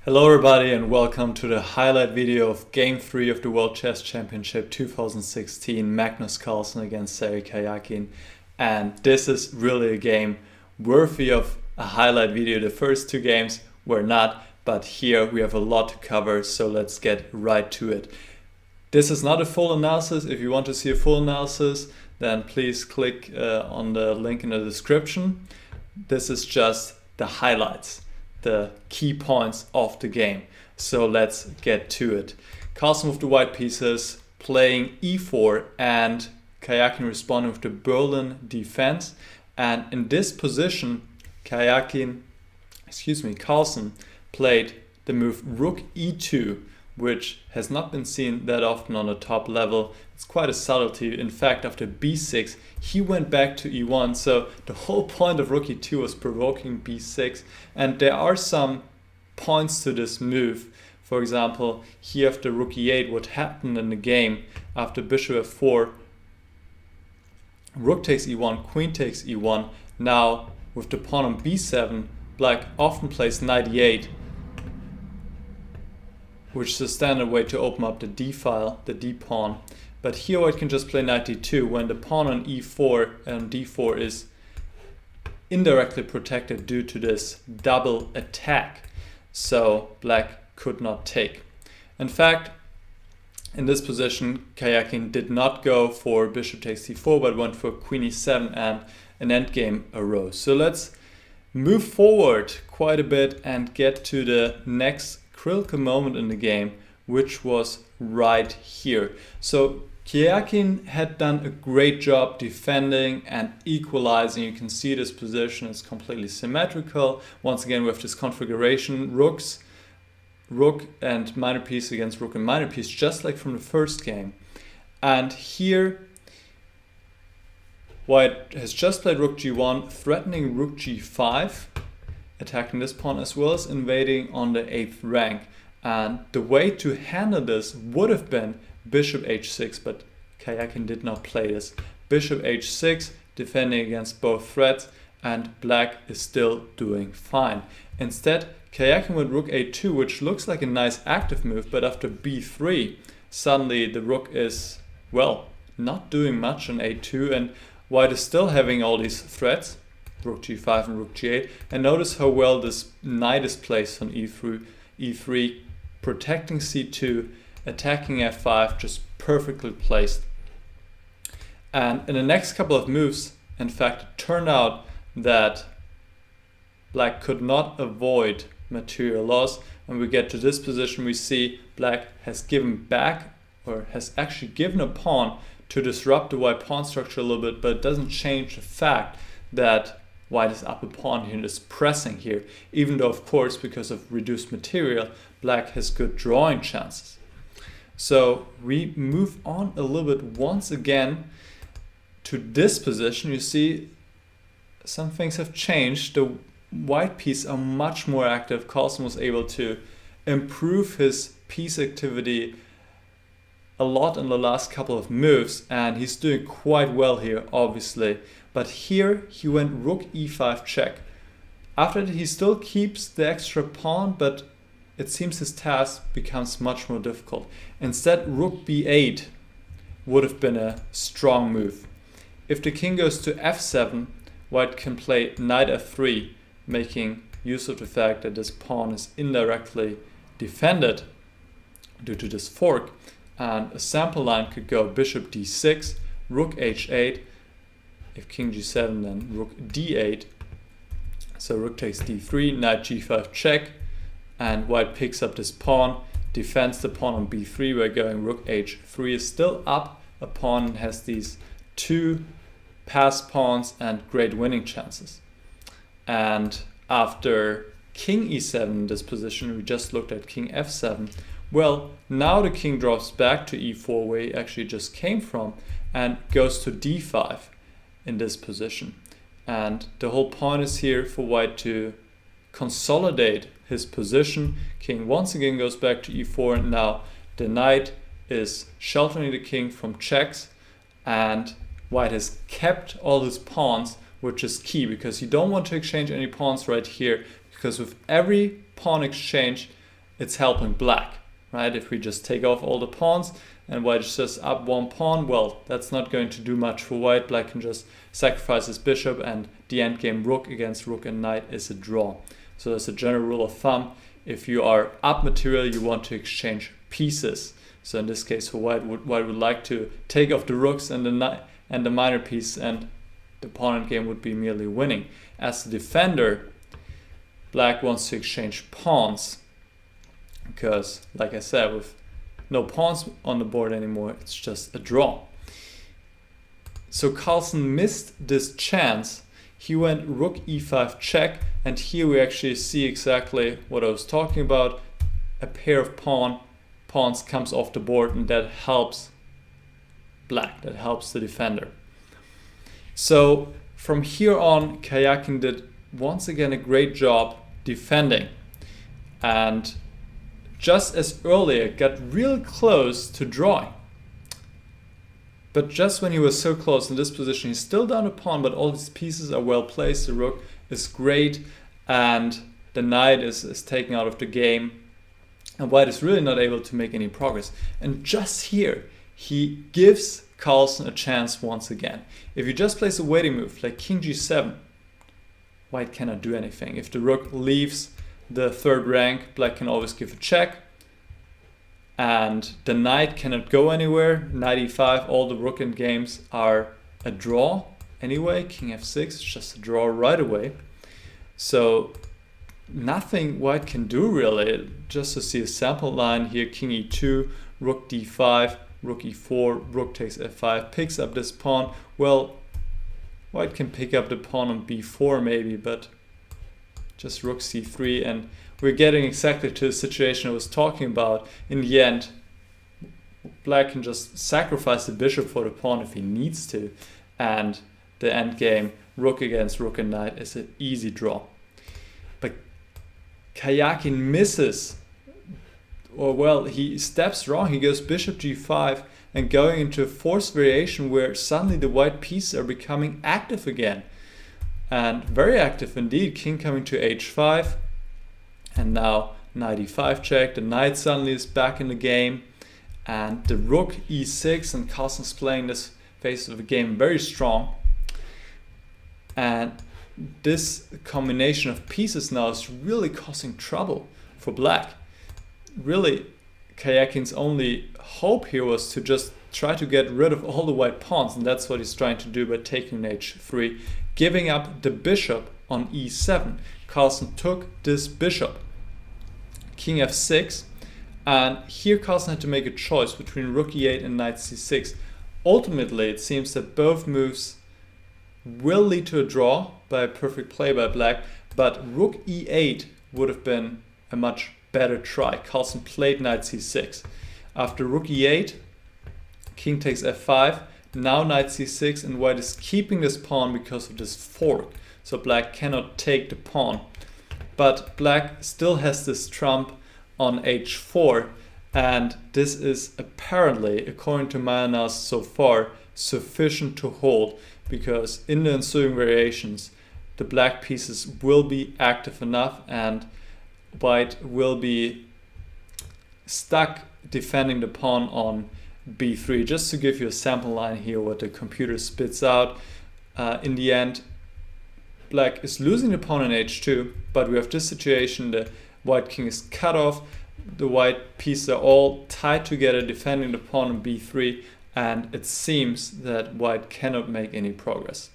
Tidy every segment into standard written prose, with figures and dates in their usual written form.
Hello everybody and welcome to the highlight video of Game 3 of the World Chess Championship 2016, Magnus Carlsen against Karjakin. And this is really a game worthy of a highlight video. The first two games were not, but here we have a lot to cover, so let's get right to it. This is not a full analysis. If you want to see a full analysis, then please click on the link in the description. This is just the highlights, the key points of the game. So let's get to it. Carlsen with the white pieces, playing e4, and Karjakin responding with the Berlin defense. And in this position, Carlsen played the move rook e2, which has not been seen that often on the top level. It's quite a subtlety. In fact, after b6, he went back to e1. So the whole point of rook e2 was provoking b6. And there are some points to this move. For example, here after rook e8, what happened in the game after bishop f4, rook takes e1, queen takes e1. Now with the pawn on b7, black often plays knight e8, which is a standard way to open up the d file, the d pawn. But here white can just play knight d2 when the pawn on e4 and d4 is indirectly protected due to this double attack. So black could not take. In fact, in this position, Karjakin did not go for bishop takes d4, but went for queen e7 and an endgame arose. So let's move forward quite a bit and get to the next critical moment in the game, which was right here. So Karjakin had done a great job defending and equalizing. You can see this position is completely symmetrical. Once again, we have this configuration, rook and minor piece against rook and minor piece, just like from the first game. And here, white has just played rook g1, threatening rook g5, attacking this pawn as well as invading on the 8th rank. And the way to handle this would have been bishop h6, but Karjakin did not play this. Bishop h6, defending against both threats, and black is still doing fine. Instead, Karjakin went rook a2, which looks like a nice active move, but after b3, suddenly the rook is, well, not doing much on a2, and white is still having all these threats, rook g5 and rook g8, and notice how well this knight is placed on e3, protecting c2, attacking f5, just perfectly placed. And in the next couple of moves, in fact, it turned out that black could not avoid material loss, and we get to this position, we see black has given back, or has actually given a pawn to disrupt the white pawn structure a little bit, but it doesn't change the fact that white is up a pawn here and is pressing here, even though, of course, because of reduced material, black has good drawing chances. So we move on a little bit once again to this position. You see some things have changed. The white pieces are much more active. Carlsen was able to improve his piece activity a lot in the last couple of moves, and he's doing quite well here, obviously. But here he went rook e5 check. After that he still keeps the extra pawn, but it seems his task becomes much more difficult. Instead, rook b8 would have been a strong move. If the king goes to f7, white can play knight f3, making use of the fact that this pawn is indirectly defended due to this fork. And a sample line could go bishop d6, rook h8, if king g7 then rook d8, so rook takes d3, knight g5 check, and white picks up this pawn, defends the pawn on b3 by going rook h3, is still up a pawn and has these two passed pawns and great winning chances. And after king e7 in this position, we just looked at king f7, well, now the king drops back to e4 where he actually just came from and goes to d5 in this position. And the whole point is here for white to consolidate his position. King once again goes back to e4, and now the knight is sheltering the king from checks, and white has kept all his pawns, which is key because you don't want to exchange any pawns right here, because with every pawn exchange it's helping black, right? If we just take off all the pawns and white is just up one pawn, well, that's not going to do much for white. Black can just sacrifice his bishop, and the endgame rook against rook and knight is a draw. So that's a general rule of thumb. If you are up material, you want to exchange pieces. So in this case, for white would like to take off the rooks and the knight and the minor piece, and the pawn endgame would be merely winning. As the defender, black wants to exchange pawns because, like I said, with no pawns on the board anymore, it's just a draw. So Carlsen missed this chance. He went rook e5 check, and here we actually see exactly what I was talking about. A pair of pawns comes off the board, and that helps black, that helps the defender. So from here on, Karjakin did once again a great job defending, and just as earlier got real close to drawing. But just when he was so close in this position, he's still down a pawn, but all these pieces are well placed. The rook is great, and the knight is taken out of the game, and white is really not able to make any progress. And just here, he gives Carlsen a chance once again. If you just place a waiting move like king g7, white cannot do anything. If the rook leaves the third rank, black can always give a check, and the knight cannot go anywhere. Knight e5, all the rook end games are a draw anyway. King f6 is just a draw right away. So nothing white can do really. Just to see a sample line here, king e2, rook d5, rook e4, rook takes f5, picks up this pawn. Well, white can pick up the pawn on b4 maybe, but just rook c3, and we're getting exactly to the situation I was talking about. In the end, black can just sacrifice the bishop for the pawn if he needs to, and the endgame rook against rook and knight is an easy draw. But Karjakin misses, or well, he steps wrong. He goes bishop g5 and going into a forced variation where suddenly the white pieces are becoming active again, and very active indeed. King coming to h5, and now knight e5 check. The knight suddenly is back in the game, and the rook e6, and Carlsen's playing this phase of the game very strong. And this combination of pieces now is really causing trouble for black. Really, Karjakin's only hope here was to just try to get rid of all the white pawns, and that's what he's trying to do by taking h3, giving up the bishop on e7. Carlsen took this bishop, king f6, and here Carlsen had to make a choice between rook e8 and knight c6. Ultimately, it seems that both moves will lead to a draw by a perfect play by black, but rook e8 would have been a much better try. Carlsen played knight c6. After rook e8, king takes f5, now knight c6, and white is keeping this pawn because of this fork. So black cannot take the pawn. But black still has this trump on h4, and this is apparently, according to my analysis so far, sufficient to hold, because in the ensuing variations, the black pieces will be active enough and white will be stuck defending the pawn on b3. Just to give you a sample line here what the computer spits out, in the end black is losing the pawn on h2, but we have this situation: the white king is cut off, the white pieces are all tied together defending the pawn on b3, and it seems that white cannot make any progress.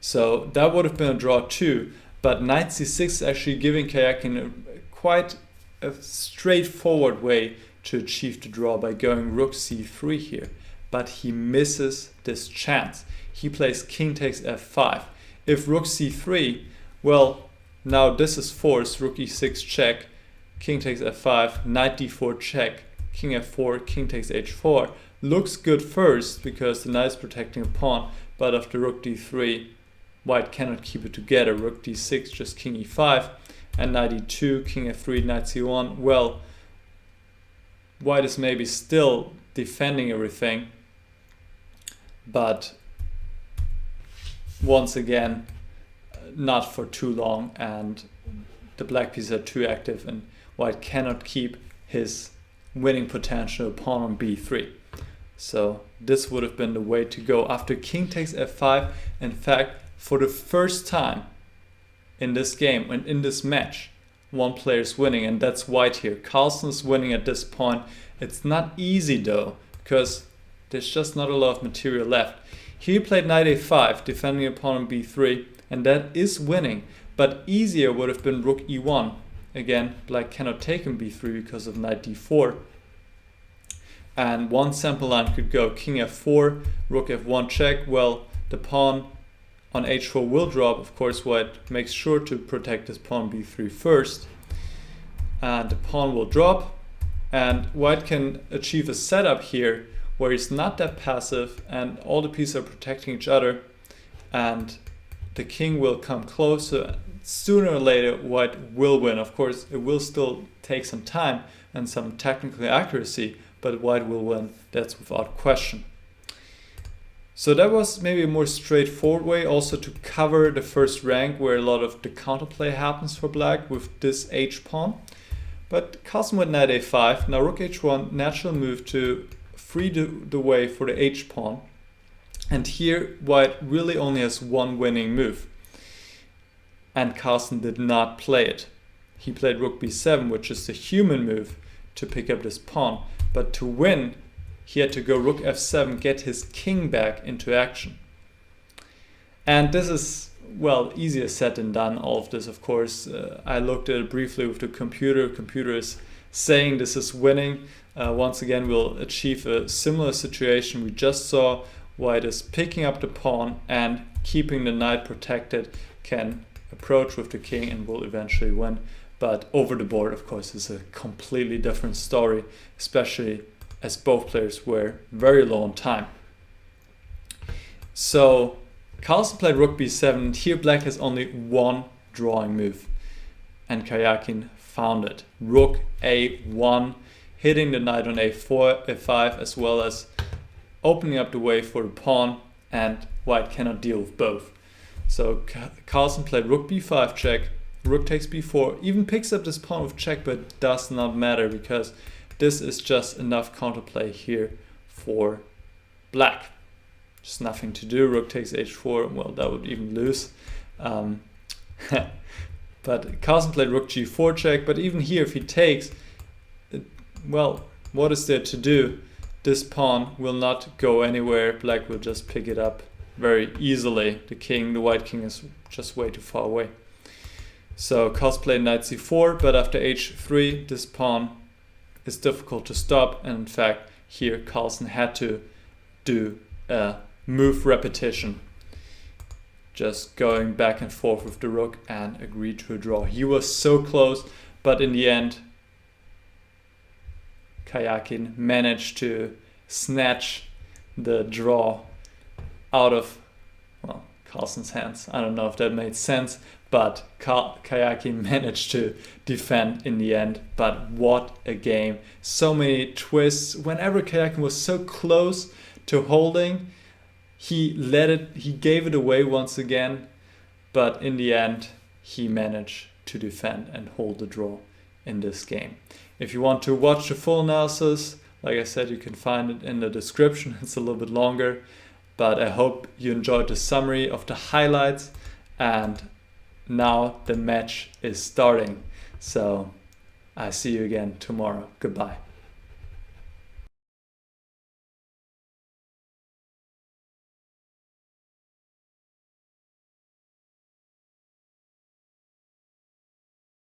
So that would have been a draw too, but knight c6 is actually giving Karjakin quite a straightforward way to achieve the draw by going rook c3 here. But he misses this chance. He plays king takes f5. If rook c3, well, now this is forced, rook e6 check, king takes f5, knight d4 check, king f4, king takes h4. Looks good first because the knight is protecting a pawn, but after rook d3, white cannot keep it together. Rook d6, just king e5, and knight e2, king f3, knight c1. Well, white is maybe still defending everything, but once again, not for too long, and the black pieces are too active and white cannot keep his winning potential pawn on b3. So this would have been the way to go. After king takes f5, in fact, for the first time in this game and in this match, one player is winning, and that's white here. Carlsen is winning at this point. It's not easy though, because there's just not a lot of material left. Here he played knight a5, defending a pawn on b3, and that is winning. But easier would have been rook e1. Again, black cannot take on b3 because of knight d4. And one sample line could go king f4, rook f1 check. Well, the pawn on h4 will drop. Of course, white makes sure to protect his pawn b3 first. And the pawn will drop. And white can achieve a setup here where he's not that passive and all the pieces are protecting each other. And the king will come closer. Sooner or later, white will win. Of course, it will still take some time and some technical accuracy, but white will win. That's without question. So that was maybe a more straightforward way also to cover the first rank where a lot of the counterplay happens for black with this h pawn. But Carlsen with knight a5. Now rook h1, natural move to free the way for the h pawn. And here white really only has one winning move. And Carlsen did not play it. He played rook b7, which is the human move to pick up this pawn. But to win, he had to go rook f7, get his king back into action. And this is, well, easier said than done, all of this, of course. I looked at it briefly with the computer. The computer is saying this is winning. Once again, we'll achieve a similar situation we just saw. White is picking up the pawn and keeping the knight protected, can approach with the king and will eventually win. But over the board, of course, is a completely different story, especially as both players were very low on time. So Carlsen played rook b7, and here black has only one drawing move. And Karjakin found it. Rook a1, hitting the knight on a4, a5, as well as opening up the way for the pawn, and white cannot deal with both. So Carlsen played rook b5 check, rook takes b4, even picks up this pawn with check, but it does not matter because this is just enough counterplay here for black. Just nothing to do. Rook takes h4, well, that would even lose. But Carlsen played rook g4 check, but even here if he takes, well, what is there to do? This pawn will not go anywhere. Black will just pick it up very easily. The white king is just way too far away. So Carlsen played knight c4, but after h3, this pawn is difficult to stop. And in fact, here Carlsen had to do a move repetition, just going back and forth with the rook, and agreed to a draw. He was so close, but in the end, Karjakin managed to snatch the draw out of, well, Carlsen's hands. I don't know if that made sense, but Karjakin managed to defend in the end. But what a game. So many twists. Whenever Karjakin was so close to holding, he gave it away once again. But in the end, he managed to defend and hold the draw in this game. If you want to watch the full analysis, like I said, you can find it in the description. It's a little bit longer, but I hope you enjoyed the summary of the highlights. And now the match is starting. So I see you again tomorrow. Goodbye.